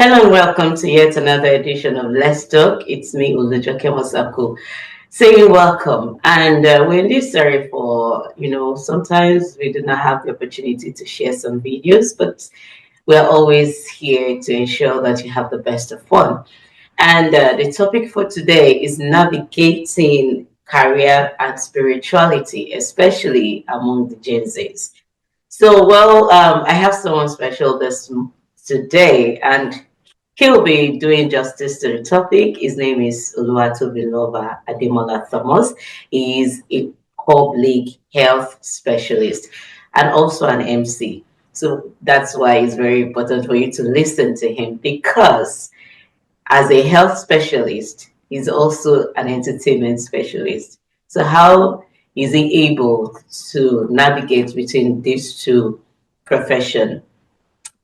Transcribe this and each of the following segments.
Hello and welcome to yet another edition of Let's Talk. It's me, Ulujoke Masako, saying welcome. And we're in this series for, sometimes we do not have the opportunity to share some videos, but we're always here to ensure that you have the best of fun. And the topic for today is navigating career and spirituality, especially among the Gen Zs. I have someone special this today, and he'll be doing justice to the topic. His name is Oluwatobi Ademola Thomas. He is a public health specialist and also an MC. So that's why it's very important for you to listen to him, because as a health specialist, he's also an entertainment specialist. So how is he able to navigate between these two professions?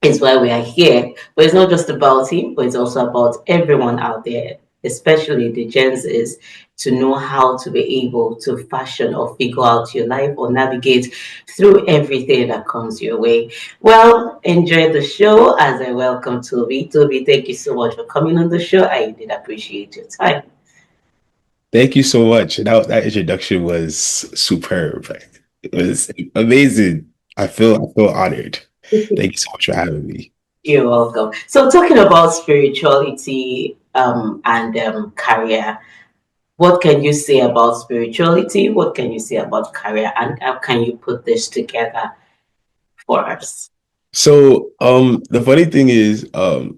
Is why we are here. But it's not just about him, but it's also about everyone out there, especially the Gen Zs, to know how to be able to fashion or figure out your life or navigate through everything that comes your way. Well, enjoy the show as I welcome Toby. Toby, thank you so much for coming on the show. I did appreciate your time. Thank you so much. That introduction was superb. It was amazing. I feel honored. Thank you so much for having me. You're welcome. So, talking about spirituality and career, what can you say about spirituality? What can you say about career? And how can you put this together for us? The funny thing is, I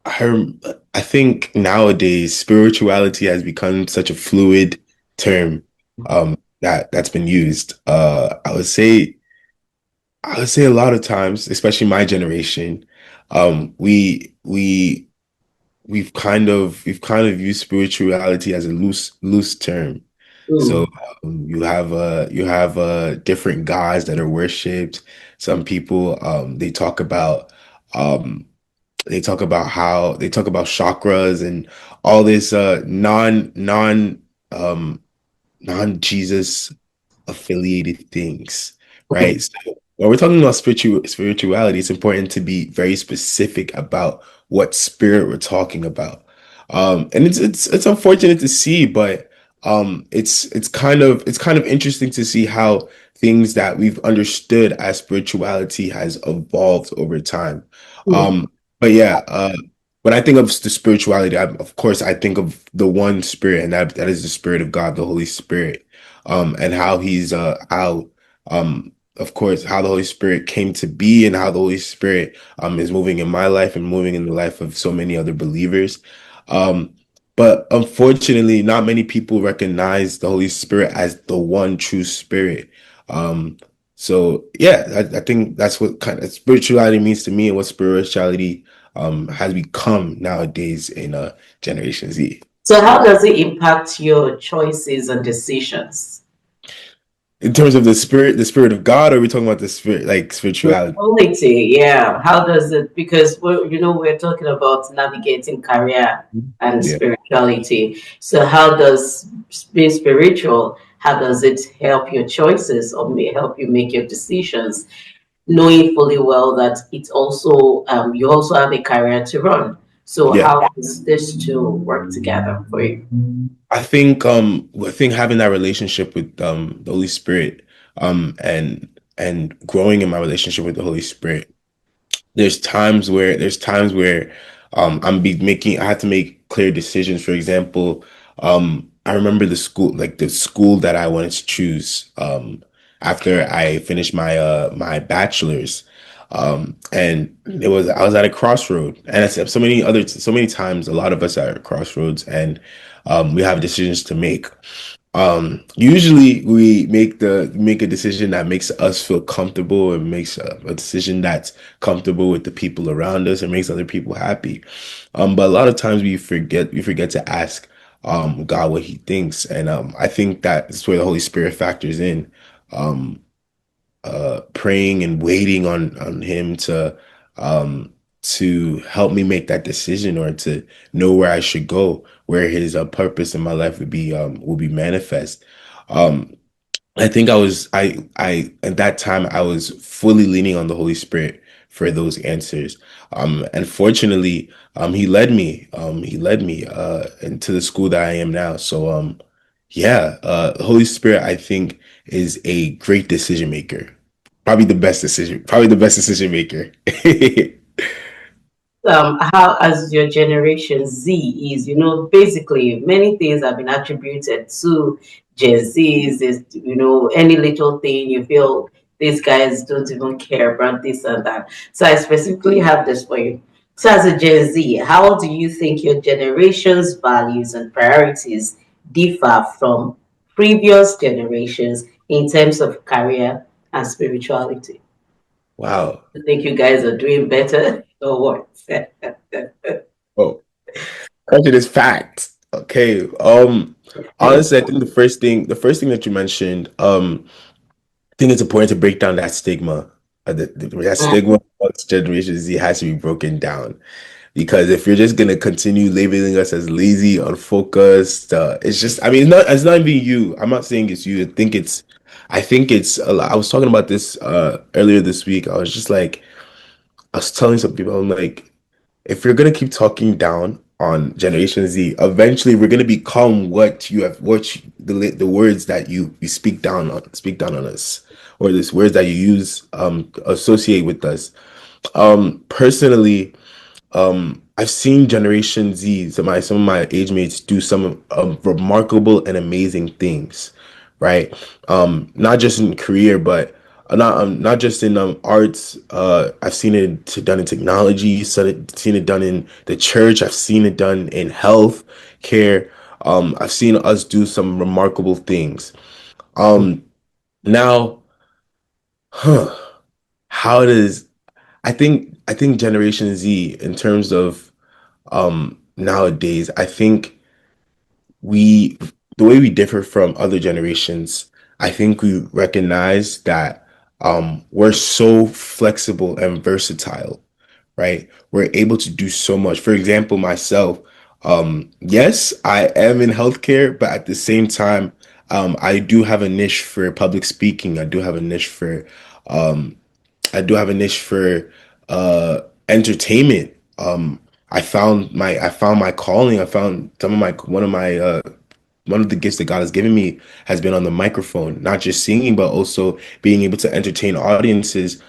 I think nowadays spirituality has become such a fluid term, that's been used. I would say a lot of times, especially my generation, we we've kind of used spirituality as a loose term. So Mm. you have different gods that are worshipped. Some people um they talk about chakras and all this um non-Jesus affiliated things, right? So when we're talking about spirituality, it's important to be very specific about what spirit we're talking about. And it's unfortunate to see, but it's kind of interesting to see how things that we've understood as spirituality has evolved over time. Mm. But yeah, when I think of the spirituality, of course, I think of the one spirit, and that is the spirit of God, the Holy Spirit, and how of course, how the Holy Spirit came to be, and how the Holy Spirit is moving in my life and moving in the life of so many other believers. Um, but unfortunately, not many people recognize the Holy Spirit as the one true spirit. Um, so yeah, I think that's what kind of spirituality means to me, and what spirituality has become nowadays in Generation Z. So, how does it impact your choices and decisions? In terms of the spirit of God, or are we talking about the spirit, like spirituality? Spirituality, yeah. How does it? Because we're talking about navigating career and Yeah. spirituality. So, how does being spiritual? How does it help your choices or may help you make your decisions? Knowing fully well that it's also you also have a career to run. So Yeah. how does this two work together for you? I think having that relationship with the Holy Spirit, and growing in my relationship with the Holy Spirit, there's times where I have to make clear decisions. For example, I remember the school that I wanted to choose after I finished my bachelor's. And I was at a crossroad, and so many times, a lot of us are at crossroads, and we have decisions to make. Usually we make a decision that makes us feel comfortable, and makes a decision that's comfortable with the people around us, and makes other people happy. But a lot of times we forget to ask God what He thinks, and I think that's where the Holy Spirit factors in. Um, Praying and waiting on Him to help me make that decision, or to know where I should go, where His purpose in my life would be manifest. Um, I think I at that time I was fully leaning on the Holy Spirit for those answers. And fortunately, he led me into the school that I am now. So yeah, the Holy Spirit I think is a great decision maker. Probably the best decision maker. How as your generation Z is, basically many things have been attributed to Gen Zs. Is any little thing you feel these guys don't even care about this and that. So I specifically have this for you. So as a Gen Z, how do you think your generation's values and priorities differ from previous generations in terms of career and spirituality? Wow. You think you guys are doing better or what? Oh, question is fact. Okay. Honestly, I think the first thing that you mentioned, I think it's important to break down that stigma. That stigma amongst Generation Z has to be broken down because if you're just gonna continue labeling us as lazy, unfocused, it's just. I mean, it's not even you. I'm not saying it's you. I think it's a lot. I was talking about this earlier this week. I was telling some people, I'm like, if you're gonna keep talking down on Generation Z, eventually we're gonna become the words that you speak down on us, or this words that you use associate with us. Personally, I've seen Generation Z, some of my age mates do some remarkable and amazing things, right? Not just in career, but not just in arts. I've seen it done in technology, seen it done in the church. I've seen it done in health care. I've seen us do some remarkable things. Now, huh, how does I think Generation Z in terms of nowadays, I think we the way we differ from other generations, I think we recognize that we're so flexible and versatile, right? We're able to do so much. For example, myself, yes, I am in healthcare, but at the same time, I do have a niche for public speaking. Um, I do have a niche for entertainment. I found my calling. I found some of my one of the gifts that God has given me has been on the microphone, not just singing, but also being able to entertain audiences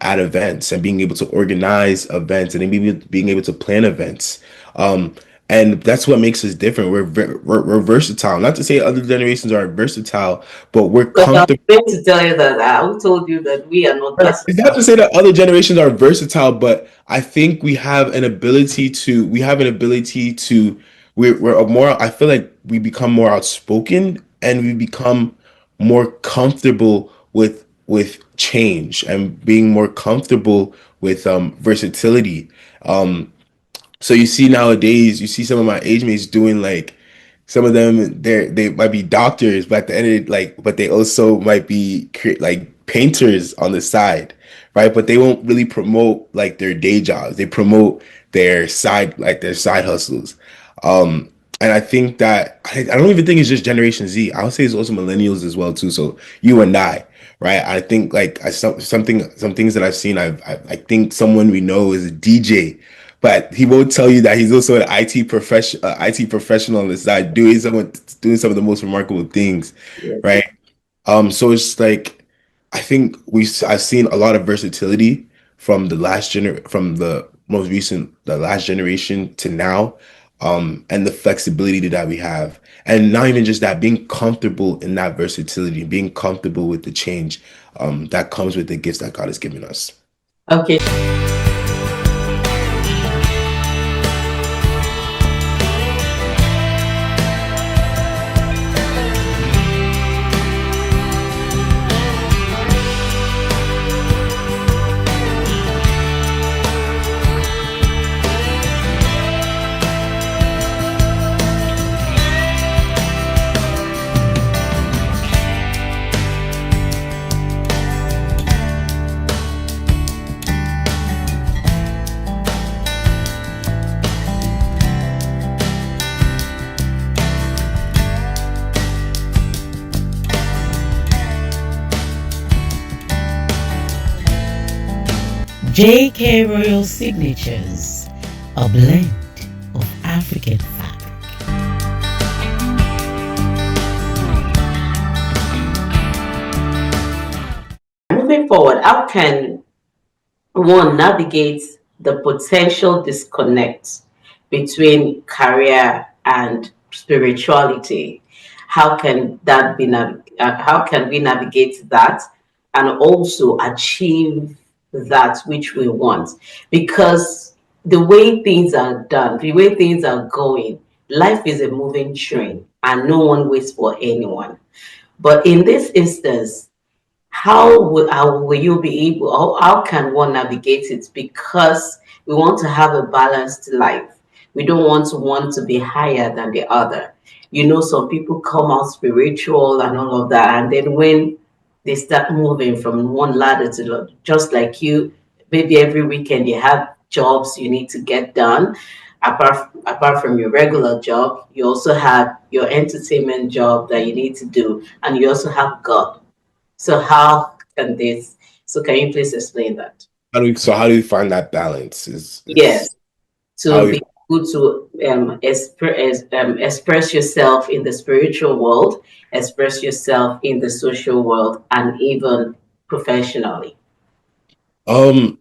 at events and being able to organize events and being able to plan events. Um, and that's what makes us different. We're versatile. Not to say other generations are versatile, but we're Because I was comfortable. going to tell you that who told you that we are not It's not to versatile. say that other generations are versatile, but I think we have an ability to we're more I feel like we become more outspoken and we become more comfortable with change and being more comfortable with versatility. So you see nowadays, you see some of my age mates doing like some of them they might be doctors, but at the end of it, but they also might be like painters on the side, right? But they won't really promote like their day jobs. They promote their side hustles. Um, and I think that I don't even think it's just Generation Z. I would say it's also millennials as well too. So you and I, right? I think like some things that I've seen. I think someone we know is a DJ, but he won't tell you that he's also an IT professional on the side doing some of the most remarkable things, Yes. right? So it's like I think I've seen a lot of versatility from the last generation to now, and the flexibility that we have, and not even just that, being comfortable in that versatility, being comfortable with the change, that comes with the gifts that God has given us. Okay. J.K. Royal Signatures, a blend of African fabric. Moving forward, how can one navigate the potential disconnect between career and spirituality? How can that be? How can we navigate that and also achieve that which we want? Because the way things are done, the way things are going, life is a moving train, and no one waits for anyone. But in this instance, how will you be able, how can one navigate it? Because we want to have a balanced life. We don't want to be higher than the other. You know, some people come out spiritual and all of that, and then when they start moving from one ladder to the, just like you, maybe every weekend you have jobs you need to get done. Apart from your regular job, you also have your entertainment job that you need to do, and you also have God. So how can this? So can you please explain that? How do we find that balance? Is Yes, how to we be able to express yourself in the spiritual world, express yourself in the social world, and even professionally. um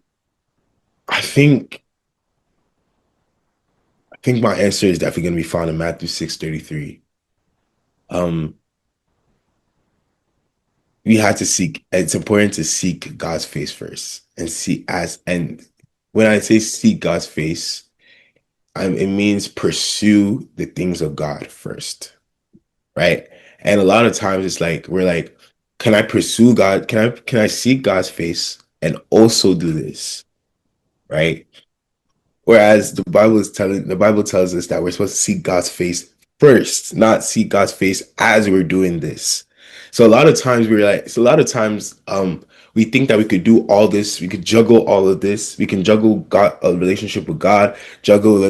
I think my answer is definitely gonna be found in Matthew 6:33. Um we had to seek It's important to seek God's face first and see as and when I say seek God's face, it means pursue the things of God first, right? And a lot of times it's like we're like, can I pursue God? Can I seek God's face and also do this, right? Whereas the Bible tells us that we're supposed to seek God's face first, not seek God's face as we're doing this. So a lot of times we think that we could do all this, we could juggle all of this, we can juggle God a relationship with God, juggle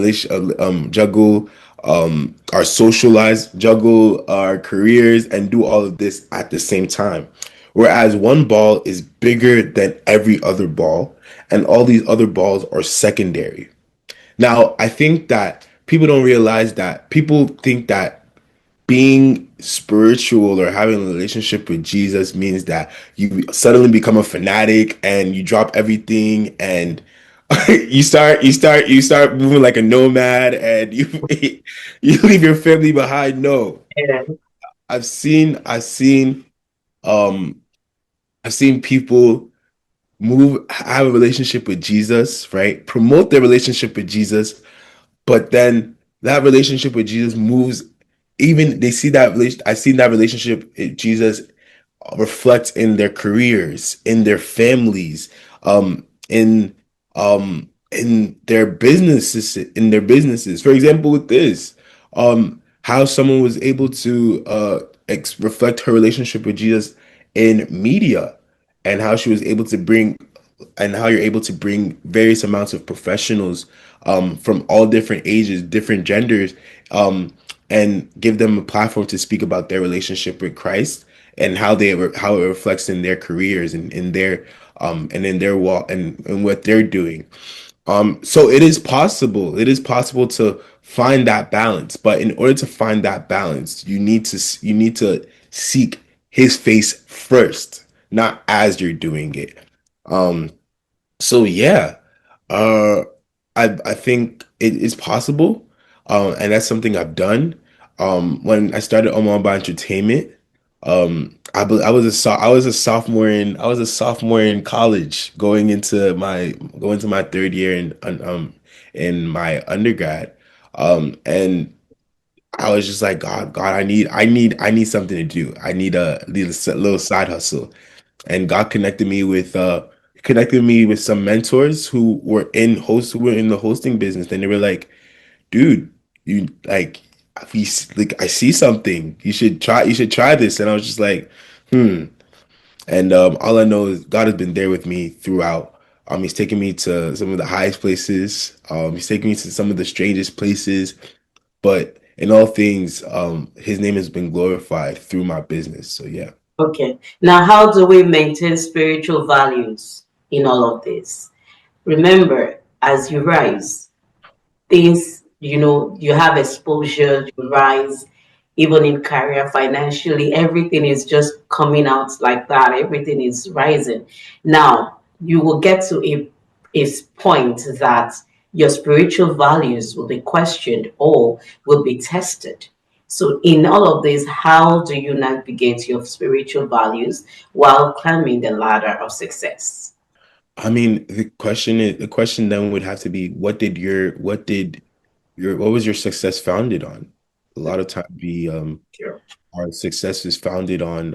our social lives, juggle our careers, and do all of this at the same time. Whereas one ball is bigger than every other ball, and all these other balls are secondary. Now, I think that people don't realize that people think that being spiritual or having a relationship with Jesus means that you suddenly become a fanatic and you drop everything and you start moving like a nomad and you you leave your family behind. No. Yeah. I've seen I've seen um I've seen people have a relationship with Jesus, right? Promote their relationship with Jesus, but then that relationship with Jesus moves. Even they see that relation. I've seen that relationship with Jesus reflect in their careers, in their families, in their businesses. For example, with this, how someone was able to reflect her relationship with Jesus in media, and how she was able to bring and how you're able to bring various amounts of professionals from all different ages, different genders, um, and give them a platform to speak about their relationship with Christ and how it reflects in their careers and in their and in their walk and what they're doing. So it is possible. It is possible to find that balance, but in order to find that balance, you need to seek His face first, not as you're doing it. Um, so yeah, uh, I think it is possible, and that's something I've done. When I started Oman Entertainment, I was a sophomore in college, going to my third year in my undergrad, and I was just like, God, I need something to do. Need a little side hustle, and God connected me with some mentors who were in the hosting business, and they were like, dude, you like like I see something. You should try this. And I was just like, hmm. And all I know is God has been there with me throughout. He's taken me to some of the highest places. He's taken me to some of the strangest places. But in all things, his name has been glorified through my business. So yeah. Okay. Now, how do we maintain spiritual values in all of this? Remember, as you rise, things, you have exposure, you rise, even in career, financially, everything is just coming out like that. Everything is rising. Now, you will get to a point that your spiritual values will be questioned or will be tested. So, in all of this, how do you navigate your spiritual values while climbing the ladder of success? I mean, the question then would have to be, what was your success founded on? A lot of times Sure. our success is founded on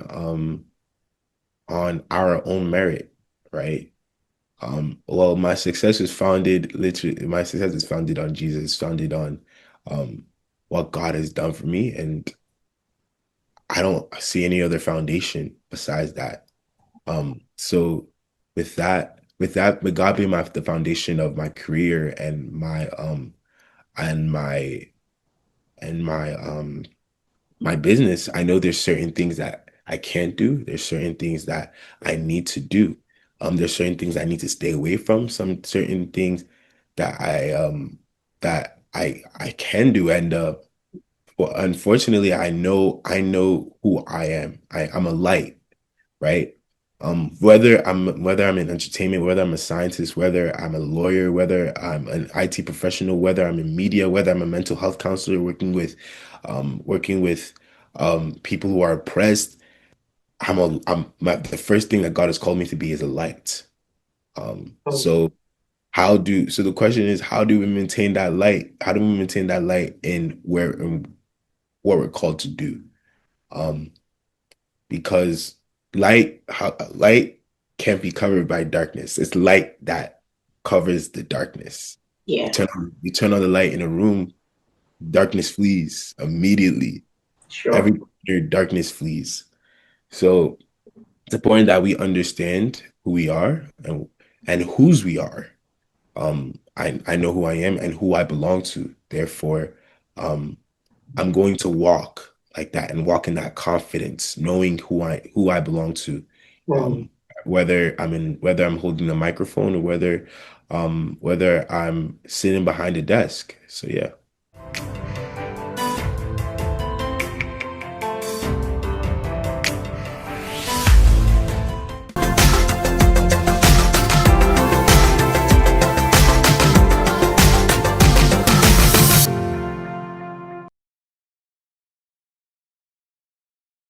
our own merit, right? Well, my success is founded on Jesus, founded on um what God has done for me, and I don't see any other foundation besides that. So with God being the foundation of my career and my and my business, I know there's certain things that I can't do. There's certain things that I need to do. There's certain things I need to stay away from. Some certain things that I can do. And well, unfortunately, I know who I am. I'm a light, right? Whether I'm in entertainment, whether I'm a scientist, whether I'm a lawyer, whether I'm an IT professional, whether I'm in media, whether I'm a mental health counselor working with people who are oppressed, the first thing that God has called me to be is a light. So the question is, how do we maintain that light? How do we maintain that light in what we're called to do? Um, because light can't be covered by darkness. It's light that covers the darkness. Yeah, You turn on the light in a room, darkness flees immediately. sure. Every darkness flees. So it's important that we understand who we are and whose we are. I know who I am and who I belong to. Therefore, um, I'm going to walk like that and walk in that confidence, knowing who I belong to. Hmm. Um, whether I'm holding a microphone or whether I'm sitting behind a desk. So yeah.